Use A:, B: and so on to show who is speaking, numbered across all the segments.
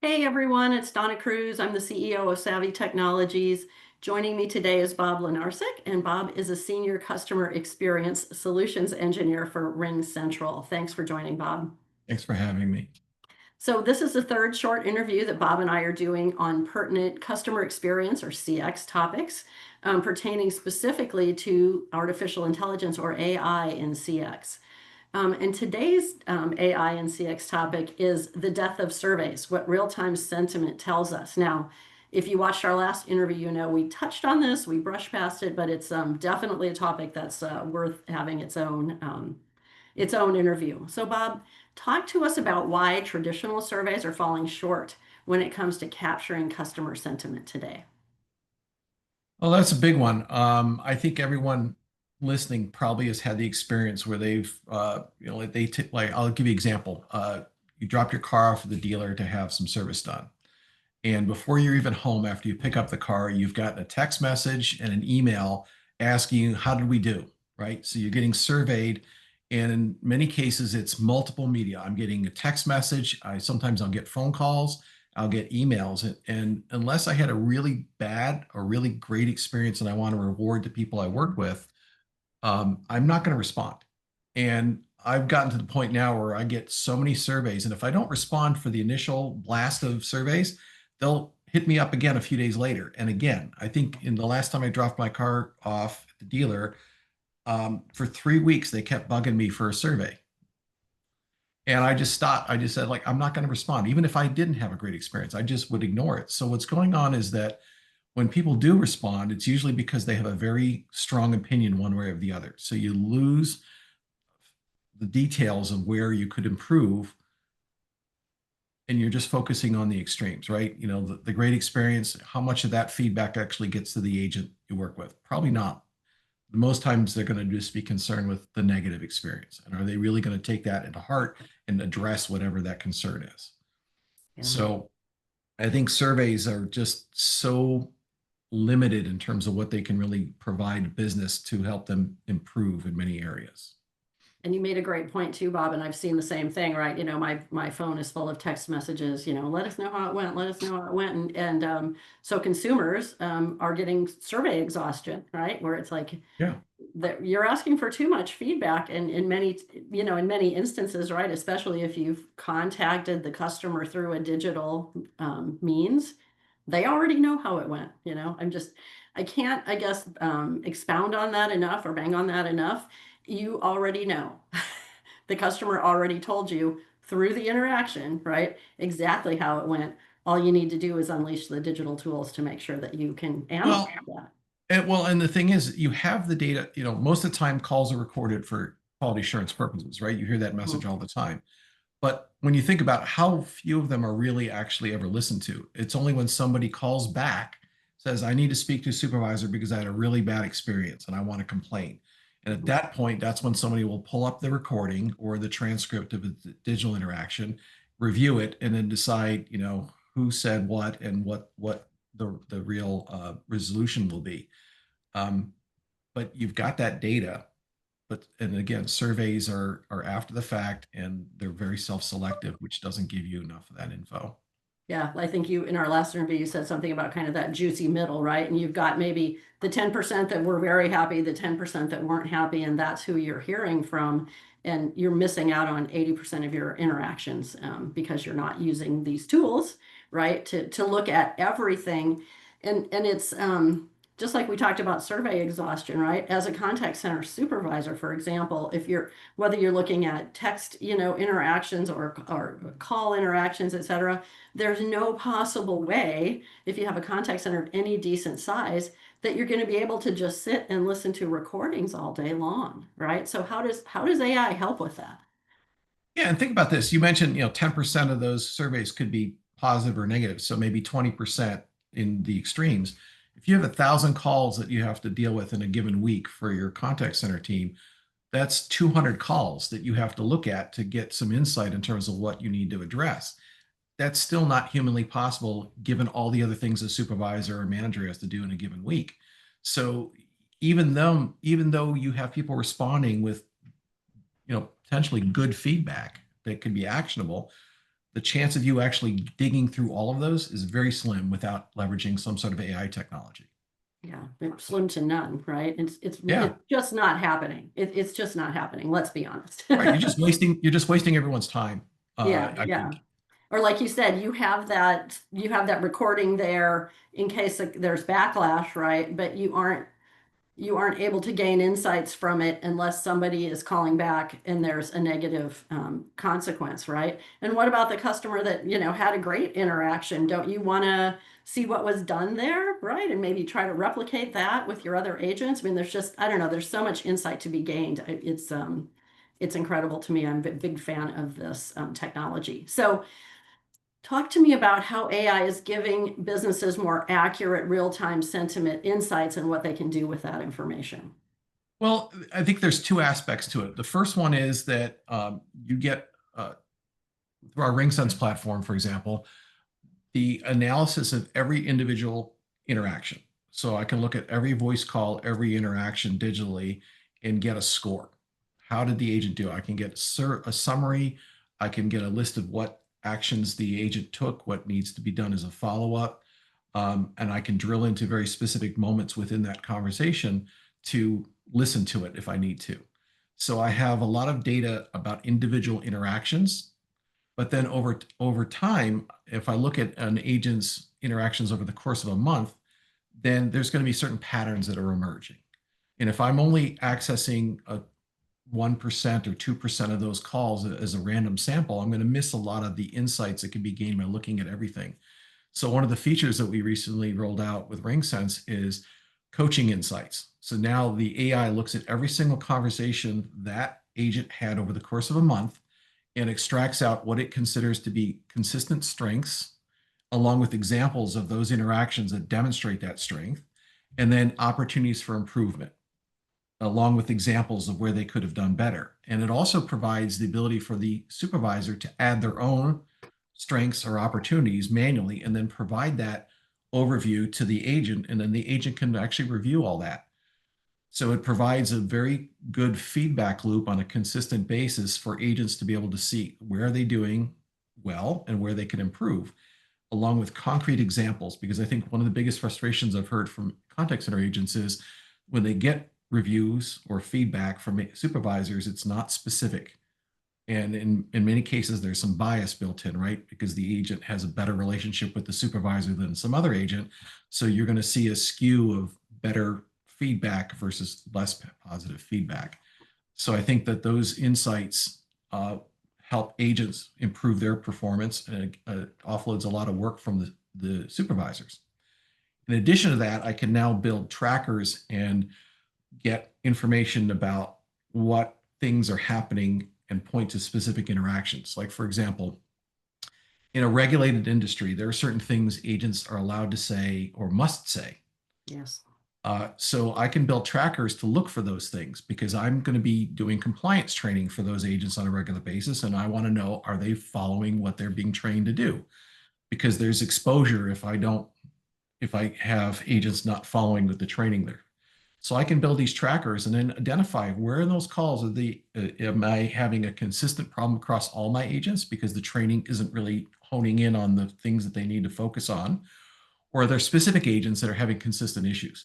A: Hey everyone, it's Donna Kruse. I'm the CEO of Savvy Technologies. Joining me today is Bob Linarczyk, and Bob is a Senior Customer Experience Solutions Engineer for RingCentral. Thanks for joining, Bob.
B: Thanks for having me.
A: So this is the third short interview that Bob and I are doing on pertinent customer experience or CX topics pertaining specifically to artificial intelligence or AI in CX. And today's AI and CX topic is the death of surveys, what real-time sentiment tells us. Now, if you watched our last interview, you know we touched on this, we brushed past it, but it's definitely a topic that's worth having its own interview. So, Bob, talk to us about why traditional surveys are falling short when it comes to capturing customer sentiment today.
B: Well, that's a big one. I think everyone listening probably has had the experience where like like I'll give you an example. You drop your car off at the dealer to have some service done. And before you're even home, after you pick up the car, you've gotten a text message and an email asking you, how did we do? Right? So you're getting surveyed. And in many cases, it's multiple media. I'm getting a text message. Sometimes I'll get phone calls. I'll get emails. And unless I had a really bad or really great experience and I want to reward the people I work with, I'm not going to respond. And I've gotten to the point now where I get so many surveys. And if I don't respond for the initial blast of surveys, they'll hit me up again a few days later. And again, I think in the last time I dropped my car off at the dealer, for 3 weeks, they kept bugging me for a survey. And I just stopped. I just said, like, I'm not going to respond. Even if I didn't have a great experience, I just would ignore it. So what's going on is that when people do respond, it's usually because they have a very strong opinion one way or the other. So you lose the details of where you could improve and you're just focusing on the extremes, right? You know, the great experience, how much of that feedback actually gets to the agent you work with? Probably not. Most times they're going to just be concerned with the negative experience. And are they really going to take that into heart and address whatever that concern is?
A: Yeah.
B: So I think surveys are just so limited in terms of what they can really provide business to help them improve in many areas.
A: And you made a great point too, Bob, and I've seen the same thing, right? My phone is full of text messages, let us know how it went, let us know how it went. And so consumers are getting survey exhaustion, right? Where it's like
B: Yeah.
A: that you're asking for too much feedback and in many instances, right? Especially if you've contacted the customer through a digital means, they already know how it went. I can't, I guess, expound on that enough or bang on that enough. You already know. The customer already told you through the interaction, right? Exactly how it went. All you need to do is unleash the digital tools to make sure that you can analyze
B: Well,
A: that.
B: and the thing is, you have the data, most of the time calls are recorded for quality assurance purposes, right? You hear that message
A: Mhm.
B: all the time. But when you think about how few of them are really actually ever listened to, it's only when somebody calls back, says, I need to speak to a supervisor because I had a really bad experience and I want to complain. And at that point, that's when somebody will pull up the recording or the transcript of a digital interaction, review it, and then decide, who said what and what the real resolution will be. Um, but you've got that data. And again, surveys are after the fact and they're very self-selective, which doesn't give you enough of that info.
A: Yeah, I think you, in our last interview, you said something about kind of that juicy middle, right? And you've got maybe the 10% that were very happy, the 10% that weren't happy, and that's who you're hearing from. And you're missing out on 80% of your interactions because you're not using these tools, right? To look at everything. And it's just like we talked about survey exhaustion, right? As a contact center supervisor, for example, whether you're looking at text, interactions or call interactions, et cetera, there's no possible way, if you have a contact center of any decent size, that you're going to be able to just sit and listen to recordings all day long, right? So how does AI help with that?
B: Yeah, and think about this. You mentioned, 10% of those surveys could be positive or negative, so maybe 20% in the extremes. If you have 1,000 calls that you have to deal with in a given week for your contact center team, that's 200 calls that you have to look at to get some insight in terms of what you need to address. That's still not humanly possible given all the other things a supervisor or manager has to do in a given week. So even though you have people responding with potentially good feedback that could be actionable, the chance of you actually digging through all of those is very slim without leveraging some sort of AI technology.
A: Yeah, it's slim to none, right? It's
B: Yeah,
A: just not happening. It's just not happening. Let's be honest.
B: right. You're just wasting everyone's time.
A: Yeah,
B: I
A: yeah.
B: think.
A: Or like you said, you have that recording there in case there's backlash, right? But you aren't able to gain insights from it unless somebody is calling back and there's a negative consequence, right? And what about the customer that, had a great interaction? Don't you want to see what was done there, right? And maybe try to replicate that with your other agents. I mean, I don't know, there's so much insight to be gained. It's incredible to me. I'm a big fan of this technology. So talk to me about how AI is giving businesses more accurate real-time sentiment insights and what they can do with that information.
B: Well, I think there's two aspects to it. The first one is that you get through our RingSense platform, for example, the analysis of every individual interaction. So I can look at every voice call, every interaction digitally, and get a score. How did the agent do? I can get a summary. I can get a list of what actions the agent took, what needs to be done as a follow-up. And I can drill into very specific moments within that conversation to listen to it if I need to. So I have a lot of data about individual interactions, but then over time, if I look at an agent's interactions over the course of a month, then there's going to be certain patterns that are emerging. And if I'm only accessing a 1% or 2% of those calls as a random sample, I'm going to miss a lot of the insights that can be gained by looking at everything. So one of the features that we recently rolled out with RingSense is coaching insights. So now the AI looks at every single conversation that agent had over the course of a month and extracts out what it considers to be consistent strengths, along with examples of those interactions that demonstrate that strength, and then opportunities for improvement, along with examples of where they could have done better. And it also provides the ability for the supervisor to add their own strengths or opportunities manually and then provide that overview to the agent. And then the agent can actually review all that. So it provides a very good feedback loop on a consistent basis for agents to be able to see where are they doing well and where they can improve, along with concrete examples. Because I think one of the biggest frustrations I've heard from contact center agents is when they get reviews or feedback from supervisors, it's not specific. And in many cases, there's some bias built in, right? Because the agent has a better relationship with the supervisor than some other agent. So you're going to see a skew of better feedback versus less positive feedback. So I think that those insights help agents improve their performance, and offloads a lot of work from the supervisors. In addition to that, I can now build trackers and get information about what things are happening and point to specific interactions. Like, for example, in a regulated industry, there are certain things agents are allowed to say or must say.
A: Yes.
B: So I can build trackers to look for those things because I'm going to be doing compliance training for those agents on a regular basis. And I want to know, are they following what they're being trained to do? Because there's exposure if I have agents not following with the training there. So I can build these trackers and then identify where in those calls am I having a consistent problem across all my agents because the training isn't really honing in on the things that they need to focus on, or are there specific agents that are having consistent issues?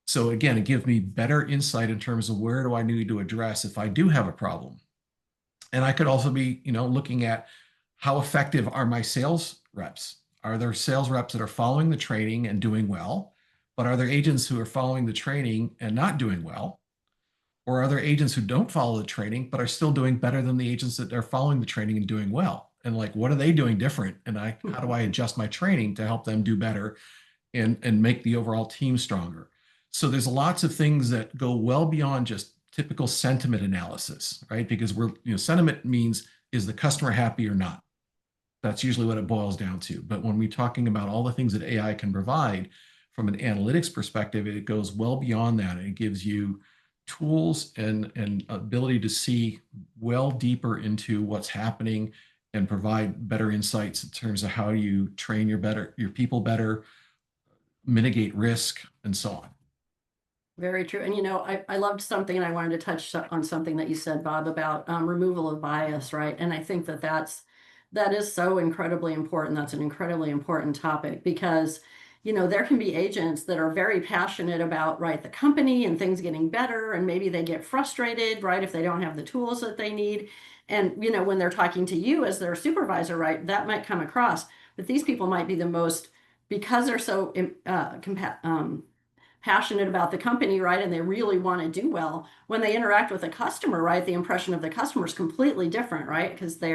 B: So again, it gives me better insight in terms of where do I need to address if I do have a problem. And I could also be, looking at how effective are my sales reps? Are there sales reps that are following the training and doing well? But are there agents who are following the training and not doing well? Or are there agents who don't follow the training but are still doing better than the agents that are following the training and doing well? And like, what are they doing different? And how do I adjust my training to help them do better and make the overall team stronger? So there's lots of things that go well beyond just typical sentiment analysis, right? Because sentiment means, is the customer happy or not? That's usually what it boils down to. But when we're talking about all the things that AI can provide from an analytics perspective, it goes well beyond that. And it gives you tools and ability to see well deeper into what's happening and provide better insights in terms of how you train your people better, mitigate risk, and so on.
A: Very true. And I loved something, and I wanted to touch on something that you said, Bob, about removal of bias, right? And I think that That is so incredibly important. That's an incredibly important topic because, there can be agents that are very passionate about, right, the company and things getting better, and maybe they get frustrated, right, if they don't have the tools that they need. And, when they're talking to you as their supervisor, right, that might come across. But these people might be the most, because they're so passionate about the company, right? And they really want to do well. When they interact with a customer, right? The impression of the customer is completely different, right? Because they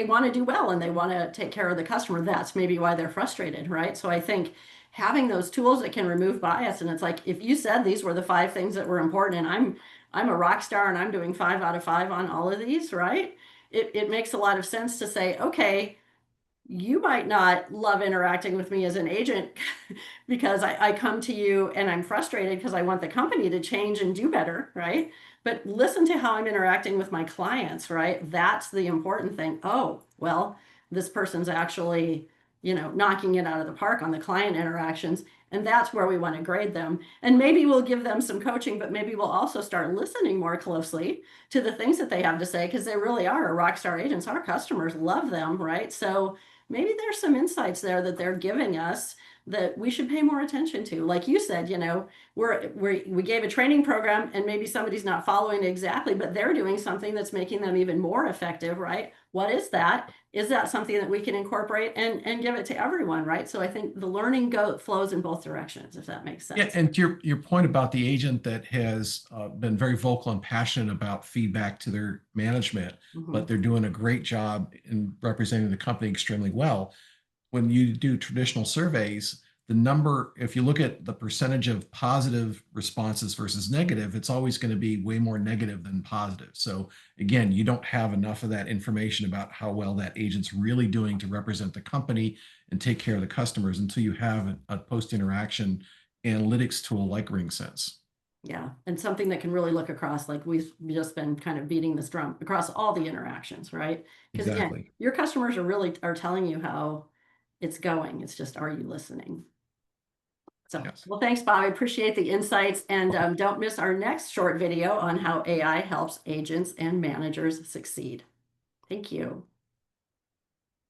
A: want to do well and they want to take care of the customer. That's maybe why they're frustrated, right? So I think having those tools that can remove bias, and it's like if you said these were the 5 things that were important, and I'm a rock star and I'm doing 5 out of 5 on all of these, right? It makes a lot of sense to say, okay, you might not love interacting with me as an agent because I come to you and I'm frustrated because I want the company to change and do better, right? But listen to how I'm interacting with my clients, right? That's the important thing. Oh, well, this person's actually, knocking it out of the park on the client interactions. And that's where we want to grade them. And maybe we'll give them some coaching, but maybe we'll also start listening more closely to the things that they have to say because they really are rock star agents. Our customers love them, right? So maybe there's some insights there that they're giving us that we should pay more attention to. Like you said, we gave a training program and maybe somebody's not following exactly, but they're doing something that's making them even more effective, right? What is that? Is that something that we can incorporate and give it to everyone, right? So I think the learning flows in both directions, if that makes sense.
B: Yeah, and to your point about the agent that has been very vocal and passionate about feedback to their management, but they're doing a great job in representing the company extremely well. When you do traditional surveys, the number, if you look at the percentage of positive responses versus negative, it's always going to be way more negative than positive. So again, you don't have enough of that information about how well that agent's really doing to represent the company and take care of the customers until you have a post-interaction analytics tool like RingSense.
A: Yeah, and something that can really look across, like we've just been kind of beating this drum across all the interactions, right? Because again,
B: Exactly.
A: your customers are telling you how it's going. It's just, are you listening? So,
B: Yes.
A: well, thanks, Bob. I appreciate the insights, and don't miss our next short video on how AI helps agents and managers succeed. Thank you.